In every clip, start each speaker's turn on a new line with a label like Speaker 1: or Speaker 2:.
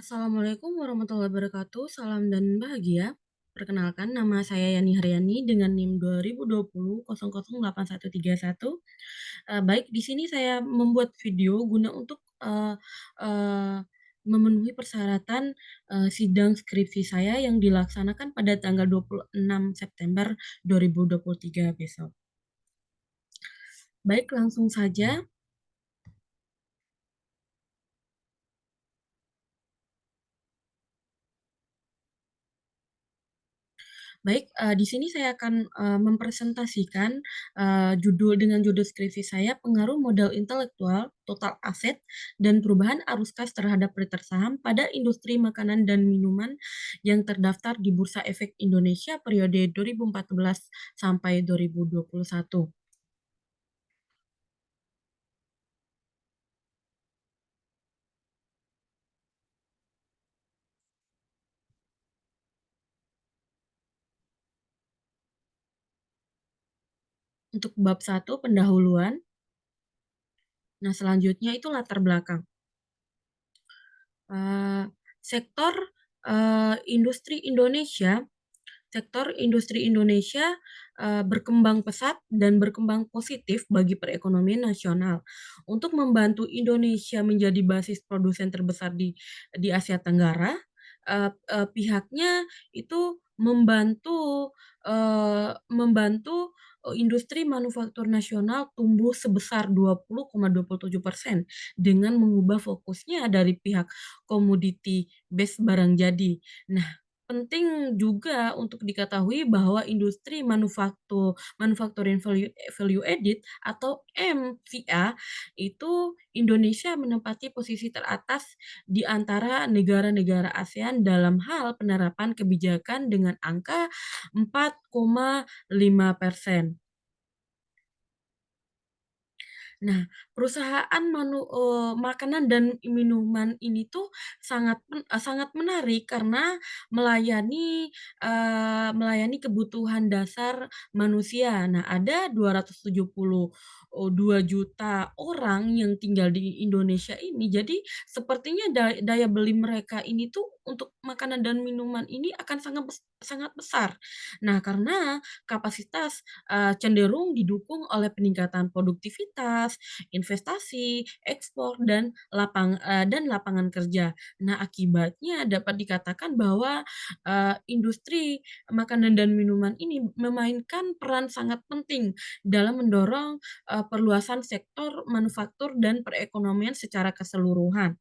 Speaker 1: Assalamualaikum warahmatullahi wabarakatuh, salam dan bahagia. Perkenalkan, nama saya Yani Haryani dengan NIM 2020 008131. Baik, di sini saya membuat video guna untuk eee, memenuhi persyaratan sidang skripsi saya yang dilaksanakan pada tanggal 26 September 2023 besok. Baik, langsung saja. Baik, di sini saya akan mempresentasikan judul skripsi saya, "Pengaruh Modal Intelektual, Total Aset, dan Perubahan Arus Kas terhadap Return Saham pada Industri Makanan dan Minuman yang terdaftar di Bursa Efek Indonesia periode 2014 sampai 2021." Untuk bab satu pendahuluan, nah selanjutnya itu latar belakang. Eee, sektor, industri Indonesia Sektor industri Indonesia, berkembang pesat dan berkembang positif bagi perekonomian nasional. Untuk membantu Indonesia menjadi basis produsen terbesar di Asia Tenggara, pihaknya itu membantu industri manufaktur nasional tumbuh sebesar 20,27% dengan mengubah fokusnya dari pihak komoditi base barang jadi. Nah, penting juga untuk diketahui bahwa industri manufacturing value added atau MVA itu Indonesia menempati posisi teratas di antara negara-negara ASEAN dalam hal penerapan kebijakan dengan angka 4,5%. Nah, perusahaan makanan dan minuman ini tuh sangat menarik karena melayani, melayani kebutuhan dasar manusia. Nah, ada 272 juta orang yang tinggal di Indonesia ini, jadi sepertinya daya beli mereka ini tuh untuk makanan dan minuman ini akan sangat besar. Nah, karena kapasitas cenderung didukung oleh peningkatan produktivitas, investasi, ekspor, dan lapangan kerja. Nah, akibatnya dapat dikatakan bahwa, industri makanan dan minuman ini memainkan peran sangat penting dalam mendorong, perluasan sektor manufaktur dan perekonomian secara keseluruhan.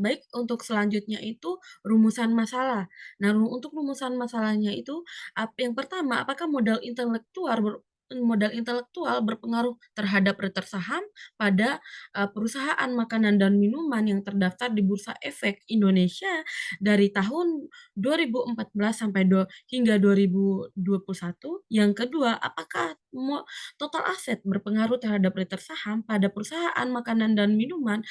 Speaker 1: Baik, untuk selanjutnya itu rumusan masalah. Nah, untuk rumusan masalahnya itu, yang pertama, apakah modal intelektual berpengaruh terhadap return saham pada, perusahaan makanan dan minuman yang terdaftar di Bursa Efek Indonesia dari tahun 2014 sampai hingga 2021. Yang kedua, apakah total aset berpengaruh terhadap return saham pada perusahaan makanan dan minuman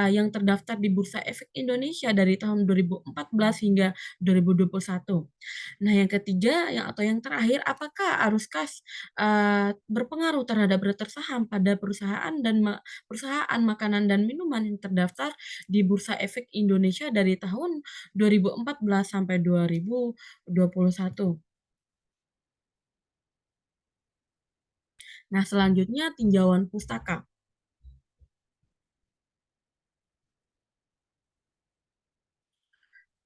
Speaker 1: yang terdaftar di Bursa Efek Indonesia dari tahun 2014 hingga 2021. Nah, yang ketiga atau yang terakhir, apakah arus kas, berpengaruh terhadap return saham pada perusahaan makanan dan minuman yang terdaftar di Bursa Efek Indonesia dari tahun 2014 sampai 2021. Nah, selanjutnya tinjauan pustaka.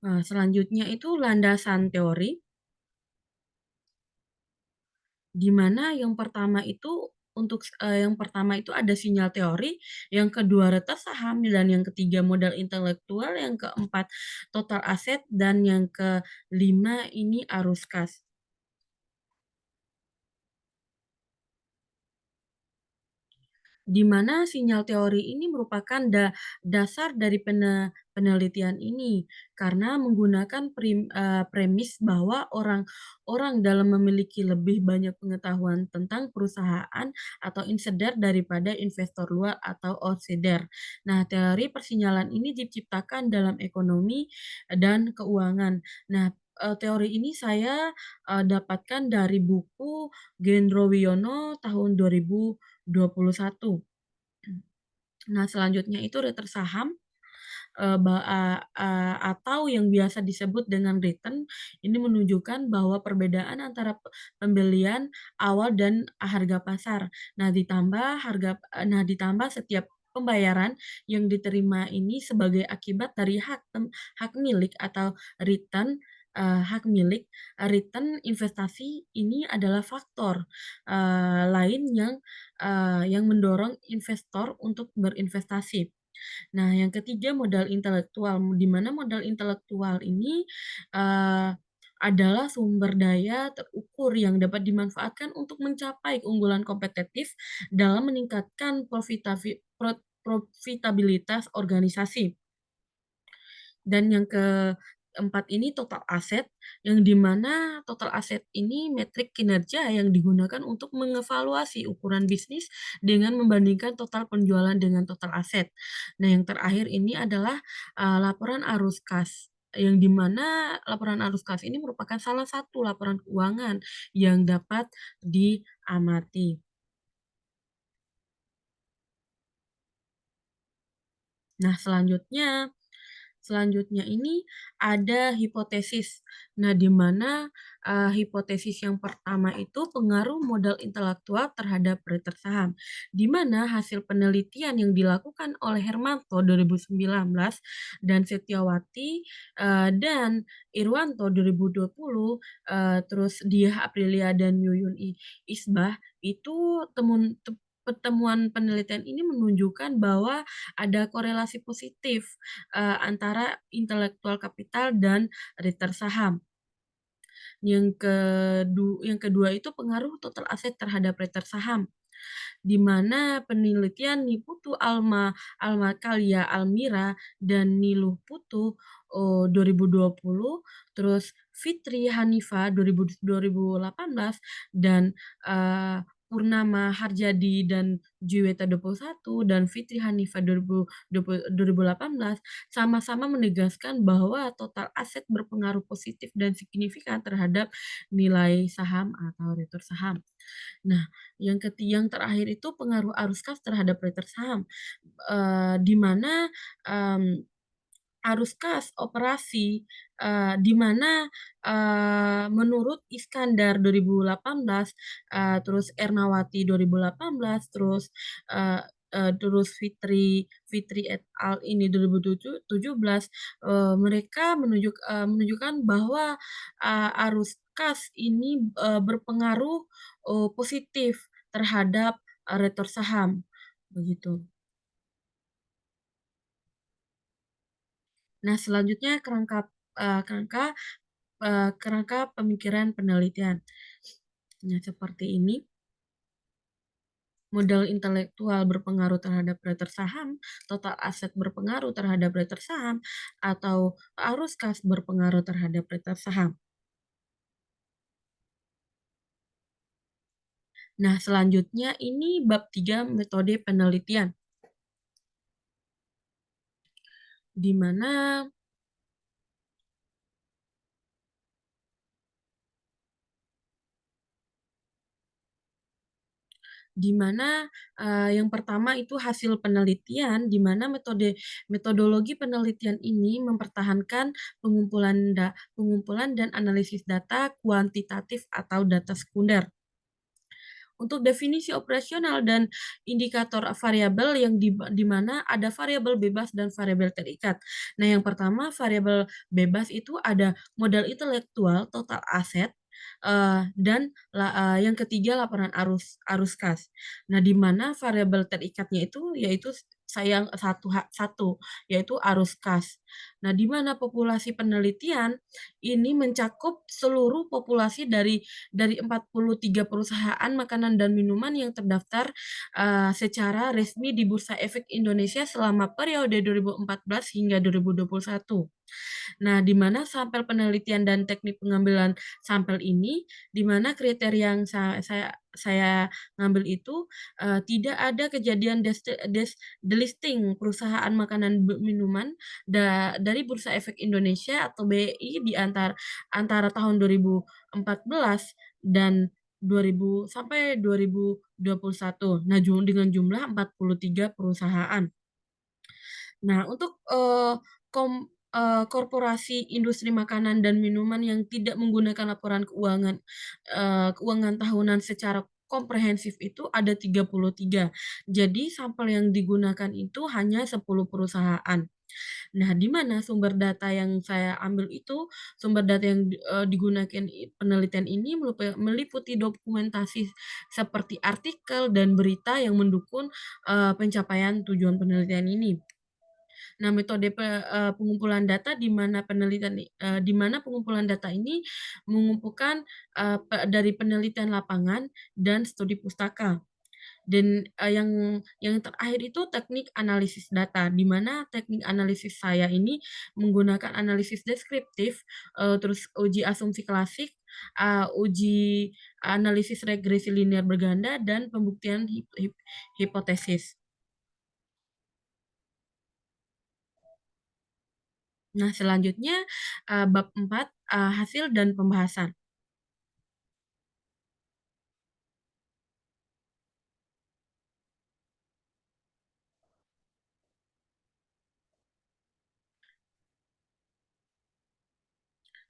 Speaker 1: Nah, selanjutnya itu landasan teori. Di mana yang pertama itu ada sinyal teori, yang kedua retas saham, dan yang ketiga modal intelektual, yang keempat total aset, dan yang kelima ini arus kas. Di mana sinyal teori ini merupakan dasar dari penelitian ini, karena menggunakan premis bahwa orang dalam memiliki lebih banyak pengetahuan tentang perusahaan atau insider daripada investor luar atau outsider. Nah, teori persinyalan ini diciptakan dalam ekonomi dan keuangan. Nah, teori ini saya dapatkan dari buku Gendro Wiono tahun 2021. Nah, selanjutnya itu return saham, atau yang biasa disebut dengan return, ini menunjukkan bahwa perbedaan antara pembelian awal dan harga pasar. Nah, ditambah setiap pembayaran yang diterima ini sebagai akibat dari hak milik atau return, hak milik. Return investasi ini adalah faktor, lain yang mendorong investor untuk berinvestasi. Nah, yang ketiga modal intelektual, di mana modal intelektual ini, eee, adalah sumber daya terukur yang dapat dimanfaatkan untuk mencapai keunggulan kompetitif dalam meningkatkan profitabilitas organisasi. Dan yang keempat ini total aset, yang di mana total aset ini metrik kinerja yang digunakan untuk mengevaluasi ukuran bisnis dengan membandingkan total penjualan dengan total aset. Nah, yang terakhir ini adalah, laporan arus kas, yang di mana laporan arus kas ini merupakan salah satu laporan keuangan yang dapat diamati. Nah, selanjutnya ini ada hipotesis. Nah, di mana, hipotesis yang pertama itu pengaruh modal intelektual terhadap return saham, di mana hasil penelitian yang dilakukan oleh Hermanto 2019 dan Setiawati, dan Irwanto 2020, terus Diah Aprilia dan Yuyun Isbah itu pertemuan penelitian ini menunjukkan bahwa ada korelasi positif, antara intelektual kapital dan return saham. Yang kedua itu pengaruh total aset terhadap return saham, di mana penelitian Niputu Almakalia Almira dan Niluh Putu, 2020, terus Fitri Hanifa 2018 dan, Purnama Harjadi dan Juwita 21 dan Fitri Hanifa 2018 sama-sama menegaskan bahwa total aset berpengaruh positif dan signifikan terhadap nilai saham atau return saham. Nah, yang terakhir itu pengaruh arus kas terhadap return saham, di mana, mmm, arus kas operasi, di mana, menurut Iskandar 2018, terus Ernawati 2018, eee terus Fitri et al. Ini 2017, mereka menunjukkan bahwa, arus kas ini, berpengaruh, positif terhadap, return saham, begitu. Nah, selanjutnya kerangka pemikiran penelitian. Nah, seperti ini, modal intelektual berpengaruh terhadap return saham, total aset berpengaruh terhadap return saham, atau arus kas berpengaruh terhadap return saham. Nah, selanjutnya ini bab 3 metode penelitian, di mana Di mana, yang pertama itu hasil penelitian, di mana metodologi penelitian ini mempertahankan pengumpulan dan analisis data kuantitatif atau data sekunder. Untuk definisi operasional dan indikator variabel yang di mana ada variabel bebas dan variabel terikat. Nah, yang pertama variabel bebas itu ada modal intelektual, total aset, dan yang ketiga laporan arus arus kas. Nah, di mana variabel terikatnya itu yaitu satu, yaitu arus kas. Nah, di mana populasi penelitian ini mencakup seluruh populasi dari 43 perusahaan makanan dan minuman yang terdaftar, secara resmi di Bursa Efek Indonesia selama periode 2014 hingga 2021. Nah, di mana sampel penelitian dan teknik pengambilan sampel ini, di mana kriteria yang saya ngambil itu, tidak ada kejadian delisting perusahaan makanan minuman dari Bursa Efek Indonesia atau BEI di antara tahun 2014 dan 2000 sampai 2021. Nah, dengan jumlah 43 perusahaan. Nah, untuk, korporasi industri makanan dan minuman yang tidak menggunakan laporan keuangan tahunan secara komprehensif itu ada 33. Jadi sampel yang digunakan itu hanya 10 perusahaan. Nah, di mana sumber data yang saya ambil itu, sumber data yang digunakan penelitian ini meliputi dokumentasi seperti artikel dan berita yang mendukung, pencapaian tujuan penelitian ini. Nah, metode pengumpulan data di mana pengumpulan data ini mengumpulkan, dari penelitian lapangan dan studi pustaka. Dan, yang terakhir itu teknik analisis data, di mana teknik analisis saya ini menggunakan analisis deskriptif, terus uji asumsi klasik, uji analisis regresi linear berganda, dan pembuktian hipotesis. Nah, selanjutnya, bab 4, hasil dan pembahasan.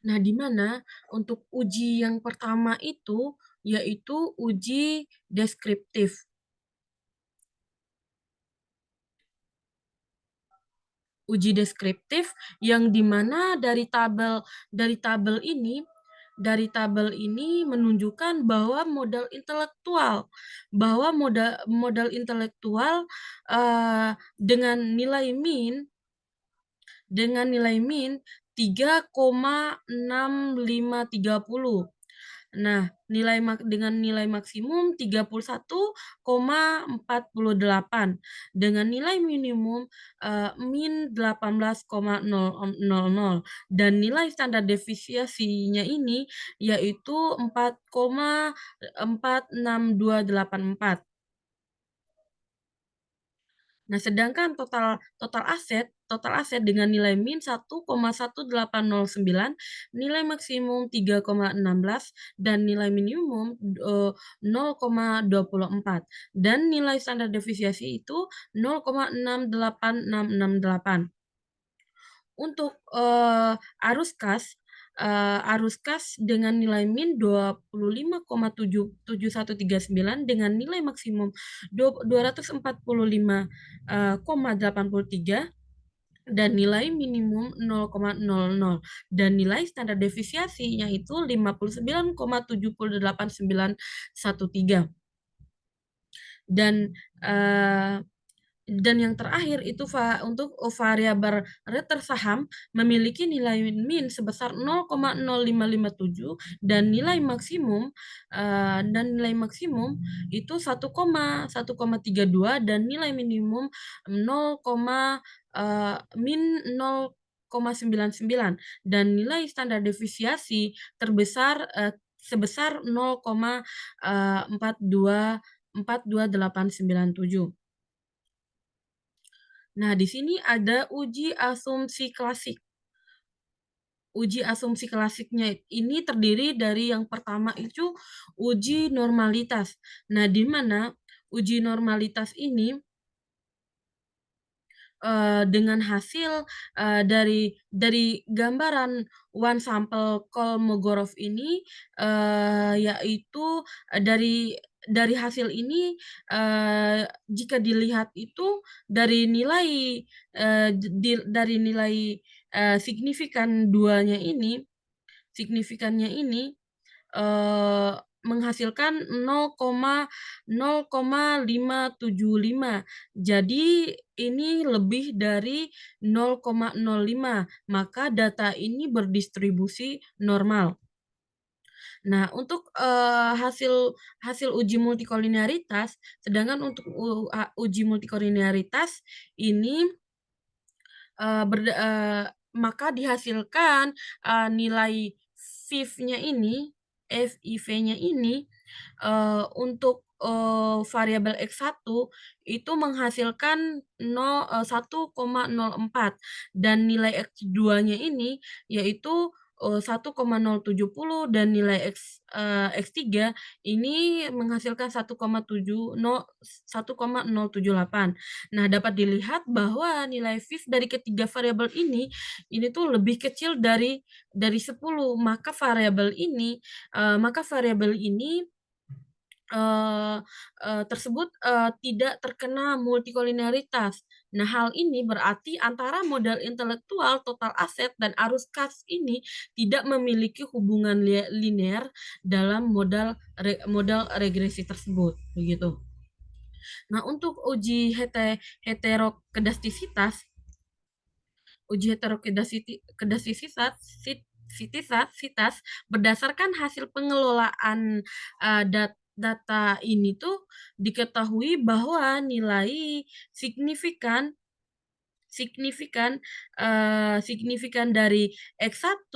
Speaker 1: Nah, di mana untuk uji yang pertama itu, yaitu uji deskriptif. Uji deskriptif yang di mana dari tabel ini menunjukkan bahwa modal intelektual, dengan nilai min 3,6530. Nah, dengan nilai maksimum 31,48 dengan nilai minimum, min 18,000 dan nilai standar deviasinya ini yaitu 4,46284. Nah, sedangkan total aset dengan nilai min 1,1809, nilai maksimum 3,16, dan nilai minimum, 0,24, dan nilai standar deviasi itu 0,68668. Untuk, arus kas dengan nilai min 25,7139 dengan nilai maksimum 245, 83, dan nilai minimum 0,00, dan nilai standar deviasinya itu 59,789113. Dan, eee dan yang terakhir itu untuk variabel return saham memiliki nilai min sebesar 0,0557 dan nilai maksimum itu 1,32 dan nilai minimum 0,99 dan nilai standar deviasi terbesar, sebesar 0,42897. Nah, di sini ada uji asumsi klasik. Uji asumsi klasiknya ini terdiri dari yang pertama itu uji normalitas. Nah, di mana uji normalitas ini, dengan hasil, dari gambaran one sample Kolmogorov ini, yaitu, dari hasil ini, jika dilihat itu dari nilai, dari nilai, signifikannya ini, eee, menghasilkan 0,0575. Jadi ini lebih dari 0,05, maka data ini berdistribusi normal. Nah, untuk, hasil hasil uji multikolinearitas, sedangkan untuk uji multikolinearitas ini, maka dihasilkan, nilai FIV-nya ini FIV-nya ini, untuk, variabel X1 itu menghasilkan 1,04 dan nilai X2-nya ini yaitu, 1,070 dan nilai X3 ini menghasilkan 1,078. Nah, dapat dilihat bahwa nilai fifth dari ketiga variabel ini tuh lebih kecil dari 10, maka variabel ini eee tersebut, tidak terkena multikolineritas. Nah, hal ini berarti antara modal intelektual, total aset, dan arus kas ini tidak memiliki hubungan linear dalam modal regresi tersebut, begitu. Nah, untuk heterokedastisitas Uji heterokedastisitas berdasarkan hasil pengelolaan, data ini tuh diketahui bahwa nilai signifikan signifikan, signifikan dari X1,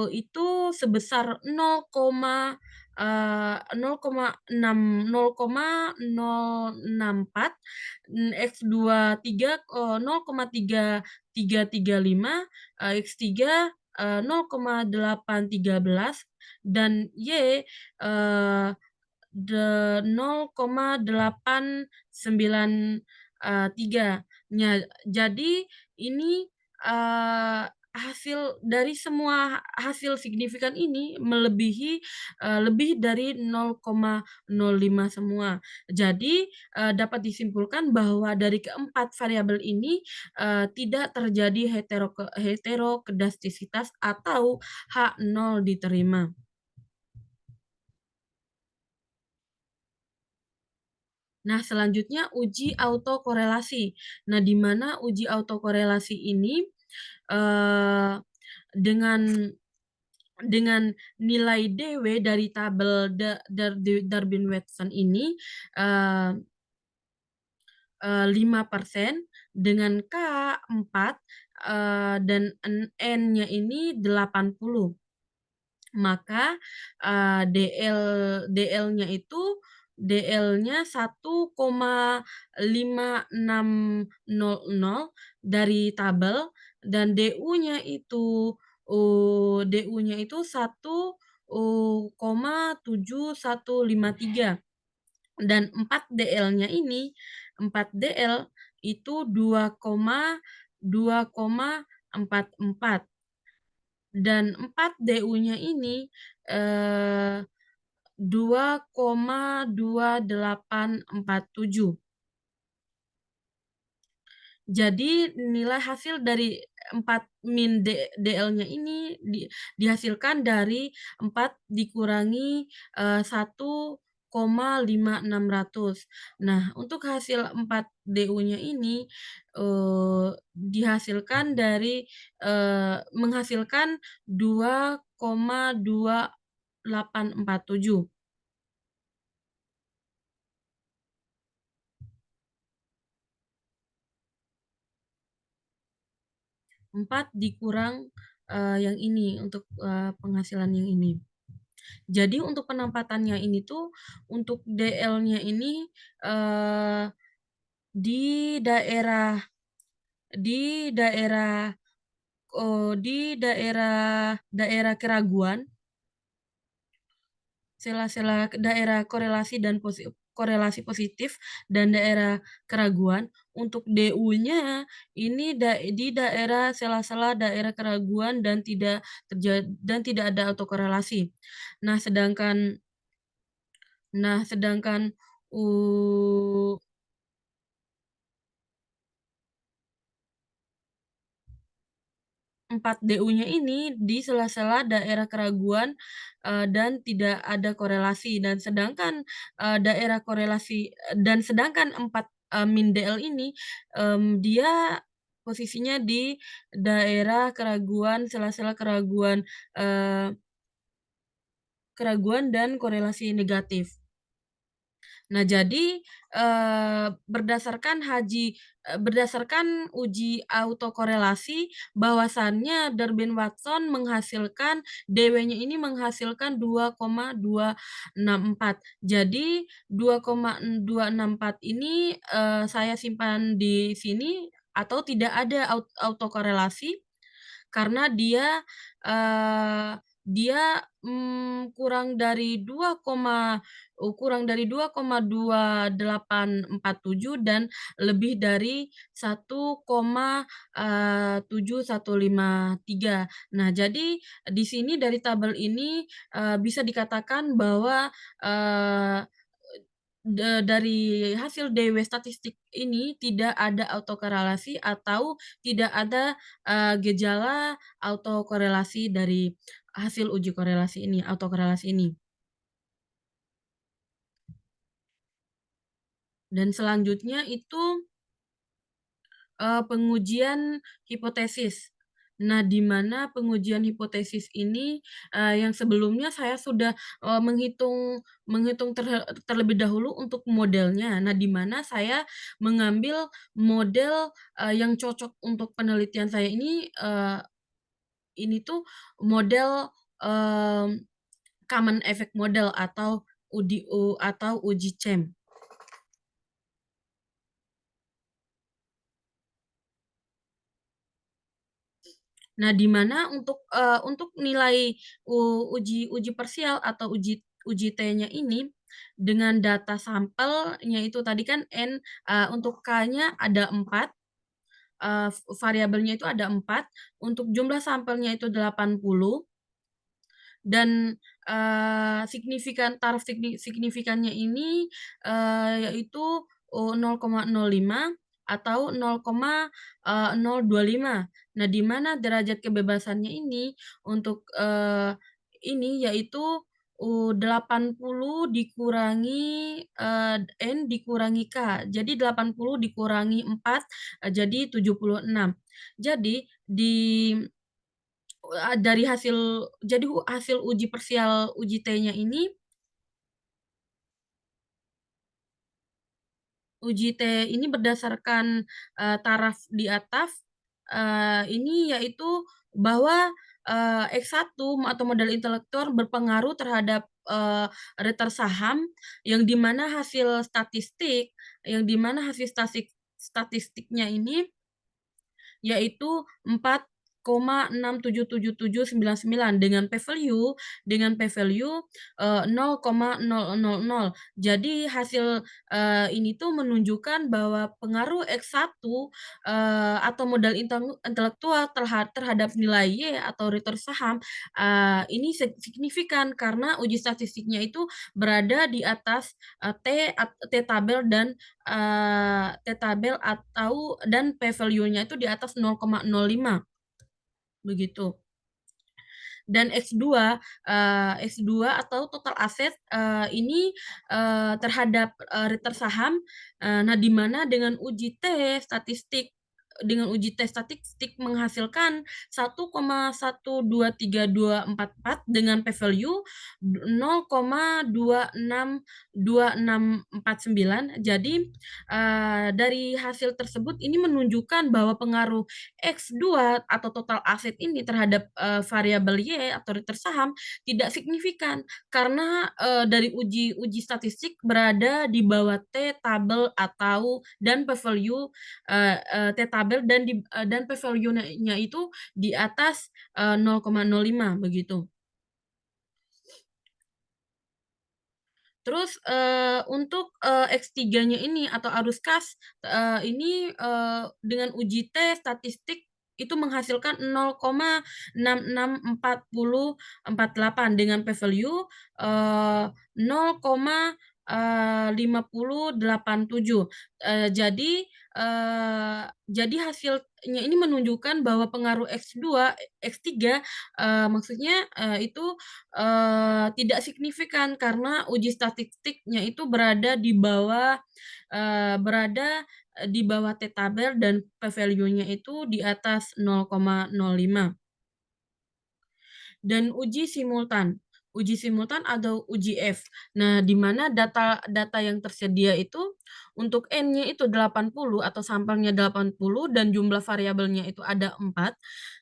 Speaker 1: itu sebesar 0,064, X2 0,3335, X3, 0,813, dan Y, eee, 0,893. Jadi ini, hasil dari semua hasil signifikan ini lebih dari 0,05 semua. Jadi, dapat disimpulkan bahwa dari keempat variabel ini, tidak terjadi heterokedastisitas atau H0 diterima. Nah, selanjutnya uji autokorelasi. Nah, di mana uji autokorelasi ini, eee, dengan nilai DW dari tabel Darwin-Watson ini, eee 5% dengan K 4, dan N-nya ini 80. Maka, DL-nya itu DL-nya 1,5600 dari tabel, dan DU-nya itu 1,7153, dan 4 DL itu 2,44, dan 4 DU-nya ini, eee, 2,2847. Jadi nilai hasil dari 4 DL-nya ini dihasilkan dari 4 dikurangi, 1,5600. Nah, untuk hasil 4 DU-nya ini, menghasilkan 2,2847. 4 dikurang, yang ini untuk, penghasilan yang ini. Jadi untuk penempatannya ini tuh, untuk DL-nya ini, eee, di daerah di daerah di daerah keraguan, sela-sela daerah korelasi positif dan daerah keraguan. Untuk DU-nya ini di daerah sela-sela daerah keraguan dan tidak ada autokorelasi. Nah, sedangkan u 4 DU-nya ini di sela-sela daerah keraguan, dan tidak ada korelasi, dan sedangkan 4, min DL ini, dia posisinya di daerah keraguan, sela-sela keraguan dan korelasi negatif. Nah, jadi, berdasarkan uji autokorelasi, bahwasannya Darwin-Watson menghasilkan DW-nya ini menghasilkan 2,264. Jadi 2,264 ini, saya simpan di sini atau tidak ada autokorelasi, karena dia, dia, kurang dari 2,2847 dan lebih dari 1,7153. Nah, jadi di sini dari tabel ini, bisa dikatakan bahwa, eee, dari hasil DW statistik ini tidak ada autokorelasi atau tidak ada, gejala autokorelasi dari hasil uji korelasi ini autokorelasi ini. Dan selanjutnya itu pengujian hipotesis. Nah, di mana pengujian hipotesis ini, yang sebelumnya saya sudah, menghitung menghitung terlebih dahulu untuk modelnya. Nah, di mana saya mengambil model, yang cocok untuk penelitian saya ini tuh model, common effect model atau uji CEM. Nah, di mana untuk nilai uji uji parsial atau uji T-nya ini, dengan data sampelnya itu tadi kan untuk K-nya ada 4, variabelnya itu ada 4, untuk jumlah sampelnya itu 80 dan, signifikannya ini, yaitu, 0,05 atau 0,025. Nah, di mana derajat kebebasannya ini untuk, ini yaitu, 80 dikurangi, N dikurangi K. Jadi 80 dikurangi 4, jadi 76. Jadi dari hasil uji parsial uji T-nya ini, uji T ini berdasarkan, taraf di atas, ini yaitu bahwa, X1 atau modal intelektual berpengaruh terhadap, return saham yang di mana statistiknya ini yaitu 4,67799 dengan p-value, 0,0000. Jadi hasil, ini tuh menunjukkan bahwa pengaruh X1, atau modal intelektual terhadap nilai Y atau return saham, ini signifikan karena uji statistiknya itu berada di atas, T-tabel dan T-tabel dan p-value-nya itu di atas 0,05 begitu. Dan X2 atau total aset, ini, terhadap, return saham, nah di mana dengan uji T statistik menghasilkan 1,123244 dengan p-value 0,262649. Jadi, dari hasil tersebut ini menunjukkan bahwa pengaruh X2 atau total aset ini terhadap, variabel Y atau return saham tidak signifikan karena, dari uji statistik berada di bawah T-tabel dan p-value, T-tabel dan p-value-nya itu di atas, 0,05 begitu. Terus, untuk, X3-nya ini atau arus kas, ini, dengan uji T statistik itu menghasilkan 0,664048 dengan p-value, 0,5087. Jadi hasilnya ini menunjukkan bahwa pengaruh X3, maksudnya, itu tidak signifikan karena uji statistiknya itu di bawah T-tabel dan p-value-nya itu di atas 0,05. Dan uji simultan atau uji F. Nah, di mana data yang tersedia itu untuk N-nya itu 80 atau sampelnya 80 dan jumlah variabelnya itu ada 4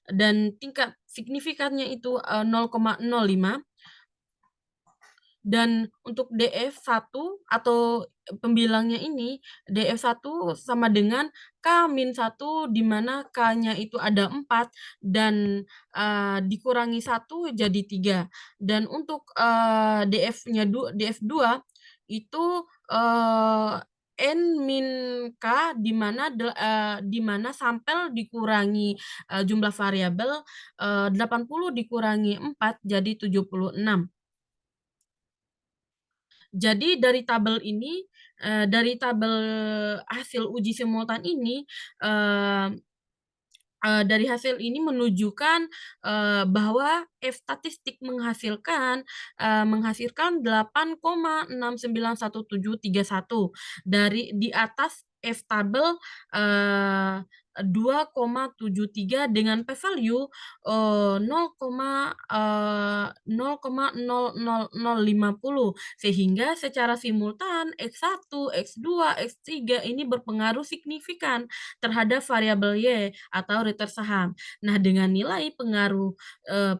Speaker 1: dan tingkat signifikannya itu, 0,05. Dan untuk DF1 atau pembilangnya ini, DF1 sama dengan K-1 di mana K-nya itu ada 4 dan, dikurangi 1 jadi 3. Dan untuk, DF2 itu, N min K di mana sampel dikurangi, jumlah variabel, 80 dikurangi 4 jadi 76. Jadi dari tabel hasil uji simultan ini, eee dari hasil ini menunjukkan, bahwa F statistik menghasilkan 8,691731 di atas F tabel, eee, 2,73 dengan P value, 0,000050 sehingga secara simultan X1, X2, X3 ini berpengaruh signifikan terhadap variabel Y atau return saham. Nah, dengan nilai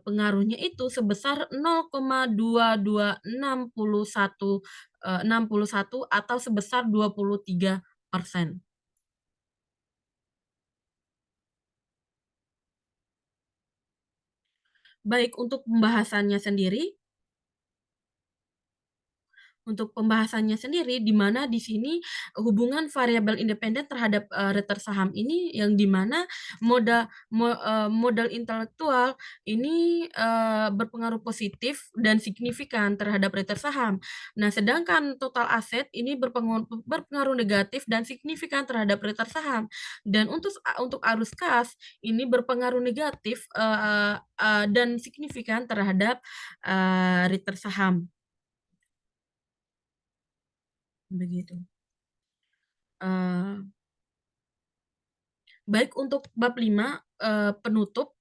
Speaker 1: pengaruhnya itu sebesar 0,2261 atau sebesar 23%. Baik untuk pembahasannya sendiri Untuk pembahasannya sendiri, di mana di sini hubungan variabel independen terhadap, return saham ini yang di mana modal intelektual ini, berpengaruh positif dan signifikan terhadap return saham. Nah, sedangkan total aset ini berpengaruh negatif dan signifikan terhadap return saham. Dan untuk arus kas ini berpengaruh negatif, dan signifikan terhadap, return saham, begitu. Eee, Baik untuk bab 5 penutup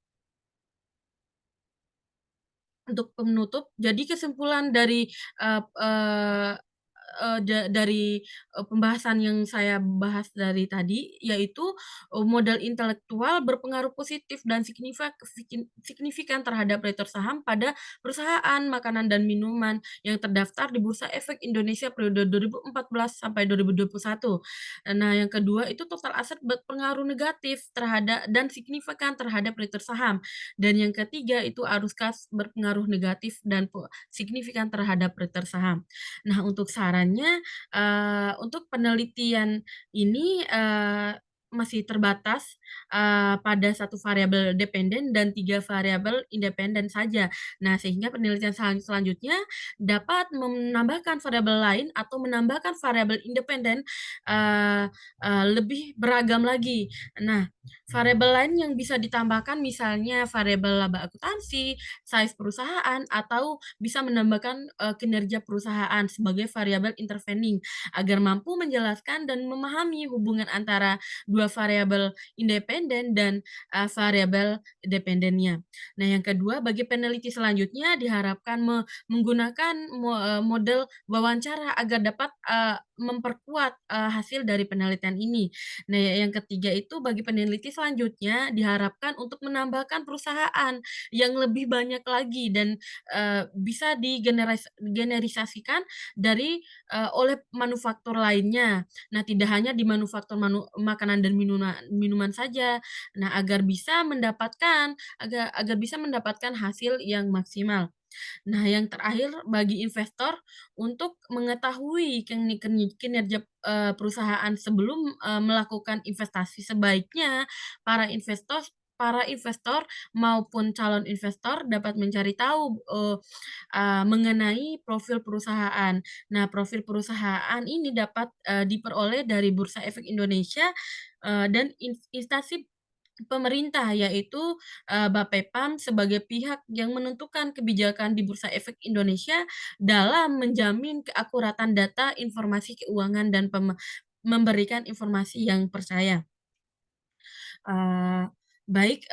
Speaker 1: untuk penutup, jadi kesimpulan dari, eee eee eee, dari, pembahasan yang saya bahas dari tadi, yaitu, modal intelektual berpengaruh positif dan signifikan terhadap return saham pada perusahaan makanan dan minuman yang terdaftar di Bursa Efek Indonesia periode 2014 sampai 2021. Nah, yang kedua itu total aset berpengaruh negatif terhadap dan signifikan terhadap return saham. Dan yang ketiga itu arus kas berpengaruh negatif dan signifikan terhadap return saham. Nah, untuk sarannya, untuk penelitian ini, masih terbatas, pada satu variabel dependen dan 3 variabel independen saja. Nah, sehingga penelitian selanjutnya dapat menambahkan variabel lain atau menambahkan variabel independen, eee eee, lebih beragam lagi. Nah, variabel lain yang bisa ditambahkan misalnya variabel laba akuntansi, size perusahaan, atau bisa menambahkan, kinerja perusahaan sebagai variabel intervening, agar mampu menjelaskan dan memahami hubungan antara 2 variabel independen dan, variabel dependennya. Nah, yang kedua, bagi peneliti selanjutnya diharapkan menggunakan model wawancara agar dapat, memperkuat, hasil dari penelitian ini. Nah, yang ketiga itu bagi peneliti selanjutnya diharapkan untuk menambahkan perusahaan yang lebih banyak lagi dan, bisa generisasikan oleh manufaktur lainnya. Nah, tidak hanya di manufaktur makanan dan minuman saja. Nah, agar bisa mendapatkan hasil yang maksimal. Nah, yang terakhir bagi investor untuk mengetahui kinerja, perusahaan sebelum, melakukan investasi, sebaiknya para investor maupun calon investor dapat mencari tahu, mengenai profil perusahaan. Nah, profil perusahaan ini dapat, diperoleh dari Bursa Efek Indonesia, dan instansi pemerintah, yaitu, Bapepam sebagai pihak yang menentukan kebijakan di Bursa Efek Indonesia dalam menjamin keakuratan data informasi keuangan dan memberikan informasi yang percaya. Eee, Baik,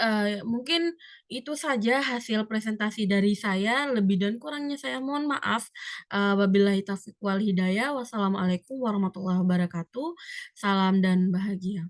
Speaker 1: mungkin itu saja hasil presentasi dari saya, lebih dan kurangnya saya mohon maaf. Wabillahi taufiq wal hidayah. Wassalamualaikum warahmatullahi wabarakatuh. Salam dan bahagia.